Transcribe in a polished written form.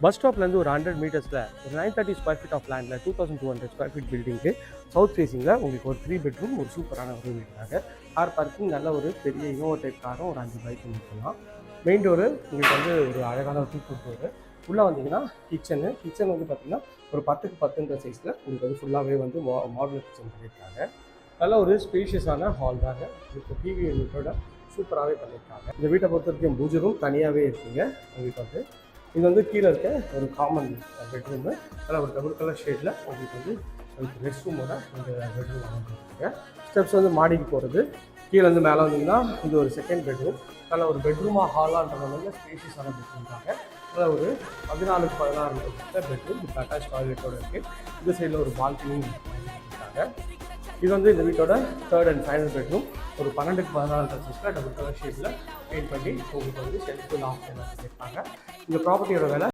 Bus ஸ்டாப்லேருந்து ஒரு 100 மீட்டர்ஸில் ஒரு 930 square feet of லேண்டில் 2200 ஸ்கொயர் ஃபீட் பில்டிங்கு சவுத் ஃபேஸிங்கில் உங்களுக்கு ஒரு 3 பெட்ரூம் ஒரு சூப்பரான ஒரு வீடுனாங்க. கார் பார்க்கிங் நல்ல ஒரு பெரிய இனோவா டைப் காரும் ஒரு 5 பைக்கும் இருக்கலாம். மெயின் டோரு உங்களுக்கு வந்து ஒரு அழகான ஒரு தூக்கு டோரு. உள்ளே வந்தீங்கன்னா கிச்சன் வந்து பார்த்திங்கன்னா ஒரு 10க்கு 10ன்ற சைஸில் உங்களுக்கு வந்து ஃபுல்லாகவே வந்து மாடுலர் கிச்சன் பண்ணியிருக்காங்க. நல்ல ஒரு ஸ்பேஷியஸான ஹால் தாங்க. இப்போ டிவி யூனிட்டோட சூப்பராகவே பண்ணியிருக்காங்க. இந்த வீட்டை பொறுத்த வரைக்கும் பூஜை ரூம் தனியாகவே இருக்குங்க. உங்களுக்கு வந்து இது வந்து கீழே இருக்க ஒரு காமன் பெட்ரூமு. நல்லா ஒரு டபுள் கலர் ஷேடில் உங்களுக்கு வந்து ரெஸ்ட் ரூமோட இந்த பெட்ரூம் வாங்கிருக்காங்க. ஸ்டெப்ஸ் வந்து மாடிக்கு போகிறது. கீழே வந்து மேலே வந்தீங்கன்னா இது ஒரு செகண்ட் பெட்ரூம். நல்ல ஒரு பெட்ரூமாக ஹாலான்றது வந்து ஸ்பேஷியஸான பெட்ரூம் தாங்க. நல்லா ஒரு 14க்கு 16 பெட்ரூம் வித் அட்டாச் டாய்லெட்டோடு இருக்குது. இந்த சைடில் ஒரு பால்கனி இருக்காங்க. இது வந்து இந்த வீட்டோட 3rd அண்ட் ஃபைனல் பெட்ரூம். ஒரு 12க்கு 16 சைஸில் டபுள் கலர் ஷேடில் பெயிண்ட் பண்ணி உங்களுக்கு வந்து செல்ஃபுல் ஆப்ஷன் பண்ணியிருக்காங்க. இந்த ப்ராப்பர்ட்டியோட விலை